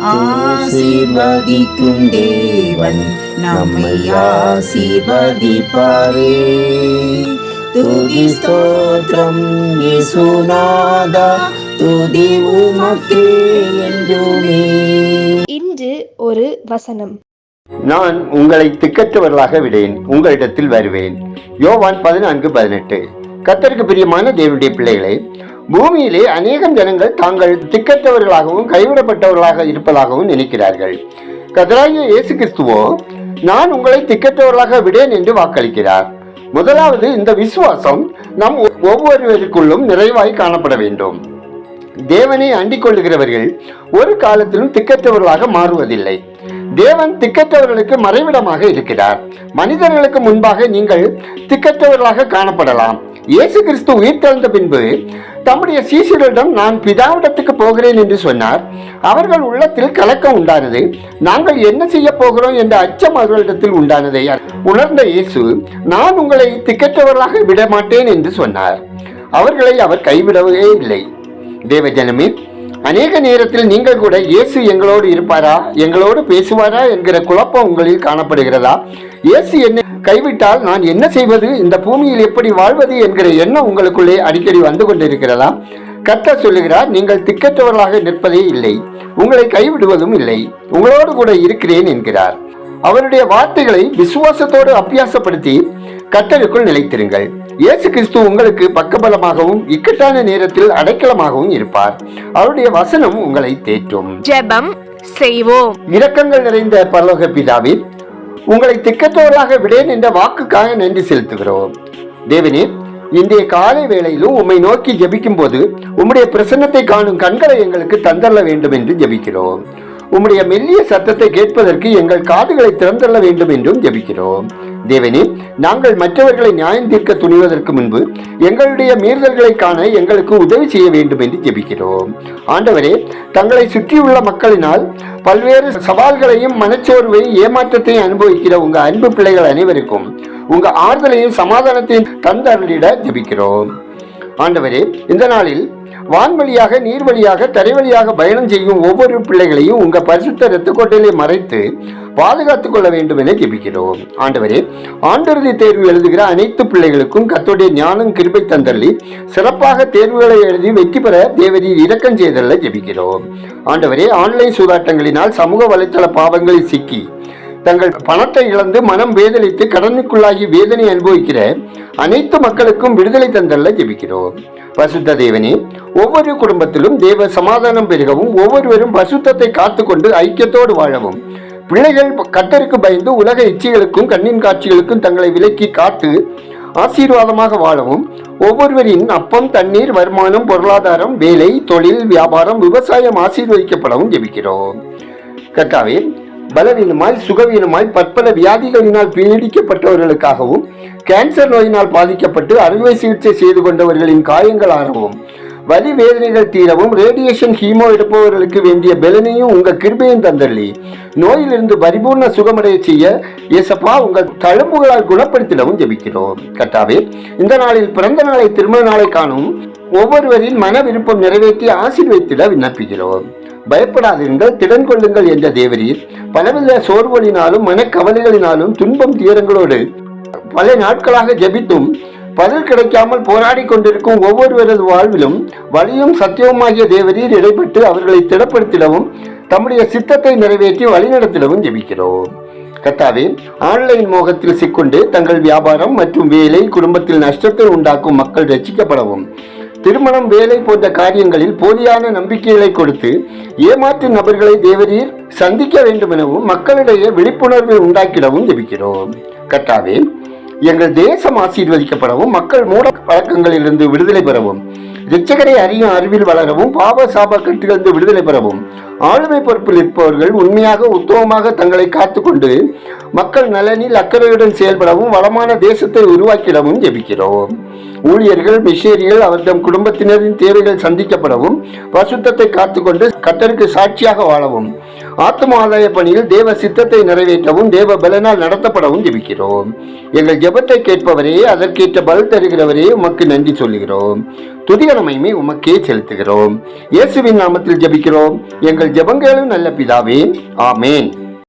ஆசீர்வதிக்கும் தேவன் நம்மை ஆசீர்வதிப்பாரே. துதி ஸ்தோத்திரம் இயேசுநாதா, துதி உமக்கே என்றுமே. இன்று ஒரு வசனம். நான் உங்களை திக்கற்றவர்களாக விடேன், உங்களிடத்தில் வருவேன். யோவான் 14:18. கர்த்தருக்கு பிரியமான தேவனுடைய பிள்ளைகளே, பூமியிலே அநேகம் ஜனங்கள் தாங்கள் திக்கற்றவர்களாகவும் கைவிடப்பட்டவர்களாக இருப்பதாகவும் நினைக்கிறார்கள். கர்த்தராகிய இயேசு கிறிஸ்துவோ நான் உங்களை திக்கற்றவர்களாக விடேன் என்று வாக்களிக்கிறார். முதலாவது, இந்த விசுவாசம் நம் ஒவ்வொருவருக்குள்ளும் நிறைவாய் காணப்பட வேண்டும். தேவனை அண்டிக் கொள்ளுகிறவர்கள் ஒரு காலத்திலும் திக்கற்றவர்களாக மாறுவதில்லை. தேவன் திக்கற்றவர்களுக்கு மறைவிடமாக இருக்கிறார். மனிதர்களுக்கு முன்பாக நீங்கள் திக்கற்றவர்களாக காணப்படலாம். இயேசு கிறிஸ்து உயிர்த்தெழுந்த பின்பு தம்முடைய சீஷர்களிடம் நான் பிதாவிடத்துக்கு போகிறேன் என்று சொன்னார். அவர்கள் உள்ளத்தில் கலக்கம் உண்டானது. நாங்கள் என்ன செய்ய போகிறோம் என்ற அச்சம் அவர்களிடத்தில் உண்டானதை உணர்ந்த இயேசு நான் உங்களை திக்கற்றவர்களாக விட மாட்டேன் என்று சொன்னார். அவர்களை அவர் கைவிடவே இல்லை. தேவஜனமே, அநேக நேரத்தில் நீங்கள் கூட இயேசு எங்களோடு இருப்பாரா, எங்களோடு பேசுவாரா என்கிற குழப்பம் உங்களில் காணப்படுகிறதா? இயேசு என்னை கைவிட்டால் நான் என்ன செய்வது, இந்த பூமியில் எப்படி வாழ்வது என்கிற எண்ணம் உங்களுக்குள்ளே அடிக்கடி வந்து கொண்டிருக்கிறதா? கர்த்தர் சொல்லுகிறார், நீங்கள் திக்கற்றவர்களாக நிற்பதே இல்லை, உங்களை கைவிடுவதும் இல்லை, உங்களோடு கூட இருக்கிறேன் என்கிறார். அவருடைய வார்த்தைகளை விசுவாசத்தோடு அபியாசப்படுத்தி கர்த்தருக்குள் நிலைத்திருங்கள். இயேசு கிறிஸ்து உங்களுக்கு பக்கபலமாகவும் இக்கட்டான நேரத்தில் அடைக்கலமாகவும் இருப்பார். அவருடைய வசனம் உங்களை தேற்றும். ஜெபம் செய்வோம். இரக்கங்கள் நிறைந்த பரலோக பிதாவே, உங்களை திக்கற்றவர்களாக விடேன் என்ற வாக்குக்காக நன்றி செலுத்துகிறோம். தேவனே, இன்றைய காலை வேளையிலும் உம்மை நோக்கி ஜெபிக்கும் போது உம்முடைய பிரசன்னத்தை காணும் கண்களை எங்களுக்கு தந்தள்ள வேண்டும் என்று ஜெபிக்கிறோம். உம்முடைய மெல்லிய சத்தத்தை கேட்பதற்கு எங்கள் காதுகளை திறந்தள்ள வேண்டும் என்றும் ஜெபிக்கிறோம். தேவனே, நாங்கள் மற்றவர்களை நியாயம் தீர்க்க துணிவதற்கு முன்பு எங்களுடைய மீறுதல்களை காண எங்களுக்கு உதவி செய்ய வேண்டும் என்று ஜெபிக்கிறோம். ஆண்டவரே, தங்களை சுற்றியுள்ள மக்களினால் பல்வேறு சவால்களையும் மனச்சோர்வை ஏமாற்றத்தையும் அனுபவிக்கிற உங்க அன்பு பிள்ளைகள் அனைவருக்கும் உங்க ஆறுதலையும் சமாதானத்தையும் தந்தருளிட ஜெபிக்கிறோம். ஆண்டவரே, இந்த நாளில் வான்வழியாக, நீர் வழியாக, தரை வழியாக பயணம் செய்யும் ஒவ்வொரு பிள்ளைகளையும் உங்க பரிசுத்த இரத்த கோட்டையிலே மறைத்து பாதுகாத்துக் கொள்ள வேண்டும் என ஜெபிக்கிறோம். ஆண்டவரே, ஆண்டிறுதி தேர்வு எழுதுகிற அனைத்து பிள்ளைகளுக்கும் கர்த்தருடைய ஞானம் கிருபை தந்தள்ளி சிறப்பாக தேர்வுகளை எழுதி வெற்றி பெற தேவரீர் இரக்கம் செய்தல்ல ஜெபிக்கிறோம். ஆண்டவரே, ஆன்லைன் சூதாட்டங்களினால் சமூக வலைத்தள பாவங்களில் சிக்கி தங்கள் பணத்தை இழந்து மனம் வேதனைத்து கடனுக்குள்ளாகி வேதனை அனுபவிக்கிற அனைத்து மக்களுக்கும் விடுதலை தந்தல்ல ஜெபிக்கிறோம். பரிசுத்த தேவனே, ஒவ்வொரு குடும்பத்திலும் தேவ சமாதானம் பெருகவும் ஒவ்வொருவரும் பரிசுத்தத்தை காத்துக்கொண்டு ஐக்கியத்தோடு வாழவும் பிள்ளைகள் கர்த்தருக்கு பயந்து உலக இச்சைகளுக்கும் கண்ணின் காட்சிகளுக்கும் தங்களை விலக்கி காத்து ஆசீர்வாதமாக வாழவும் ஒவ்வொருவரின் அப்பம், தண்ணீர், வருமானம், பொருளாதாரம், வேலை, தொழில், வியாபாரம், விவசாயம் ஆசீர்வதிக்கப்படவும் ஜெபிக்கிறோம். கர்த்தாவே, பலவீனமாய் சுகவீனமாய் பற்பல வியாதிகளினால் பீடிக்கப்பட்டவர்களுக்காகவும் கேன்சர் நோயினால் பாதிக்கப்பட்டு அறுவை சிகிச்சை செய்து கொண்டவர்களின் காயங்கள் ஆறவும் வலி வேதனைகள் தீரவும் ரேடியேஷன் ஹீமோ எடுப்பவர்களுக்கு வேண்டிய பலனையும் உங்க கிருபையும் தந்தள்ளி நோயிலிருந்து பரிபூர்ண சுகமடைய செய்ய இயேசப்பா உங்கள் தழும்புகளால் குணப்படுத்திடவும் ஜெபிக்கிறோம். கர்த்தாவே, இந்த நாளில் பிறந்த நாளை, திருமண நாளை காணும் ஒவ்வொருவரின் மன விருப்பம் நிறைவேற்றி ஆசீர்வதித்திட விண்ணப்பிக்கிறோம். பயப்படாதீர்கள், திடன் கொள்ளுங்கள் என்ற தேவரீர் பலவித சோர்வுகளினாலும் மனக்கவலைகளினாலும் துன்பம் துயரங்களோடு பல நாட்களாக ஜெபித்தும் பதில் கிடைக்காமல் போராடி கொண்டிருக்கும் ஒவ்வொருவரது வாழ்விலும் வழியும் சத்தியவுமாகிய தேவரீர் இடைப்பட்டு அவர்களை திடப்படுத்திடவும் தம்முடைய சித்தத்தை நிறைவேற்றி வழிநடத்திடவும் ஜெபிக்கிறோம். கர்த்தாவே, ஆன்லைன் மோகத்தில் சிக்கொண்டு தங்கள் வியாபாரம் மற்றும் வேலை, குடும்பத்தில் நஷ்டத்தை உண்டாக்கும் மக்கள் ரட்சிக்கப்படவும் திருமணம், வேலை போன்ற காரியங்களில் போலியான நம்பிக்கைகளை கொடுத்து ஏமாற்றும் நபர்களை தேவரீர் சந்திக்க வேண்டும் எனவும் மக்களிடையே விழிப்புணர்வை உண்டாக்கிடவும் ஜெபிக்கிறோம். கர்த்தாவே, எங்கள் தேசம் ஆசீர்வதிக்கப்படவும் மக்கள் மூட பழக்கங்களிலிருந்து விடுதலை பெறவும் இரட்சகரை அறியும் அறிவில் வளரவும் பாவ சாப கட்டுகளிலிருந்து விடுதலை பெறவும் ஆளுமை பொறுப்பில் இருப்பவர்கள் உண்மையாக உத்தமமாக தங்களை காத்துக்கொண்டு மக்கள் நலனில் அக்கறையுடன் செயல்படவும் வளமான தேசத்தை உருவாக்கிடவும் ஜெபிக்கிறோம். ஊழியர்கள், மிஷனரிகள் அவர்தம் குடும்பத்தினரின் தேவைகள் சந்திக்கப்படவும் பரிசுத்தத்தை காத்துக்கொண்டு கர்த்தருக்கு சாட்சியாக வாழவும் ஆத்மாதாய பணியில் தேவ சித்தத்தை நிறைவேற்றவும் தேவ பலனால் நடத்தப்படவும் ஜெபிக்கிறோம். எங்கள் ஜெபத்தை கேட்பவரே, அதற்கேற்ற பல் தருகிறவரே, உமக்கு நன்றி சொல்லுகிறோம். துதிகரமையுமே உமக்கே செலுத்துகிறோம். இயேசுவின் நாமத்தில் ஜெபிக்கிறோம் எங்கள் ஜெபங்களும் நல்ல பிதாவே, ஆமேன்.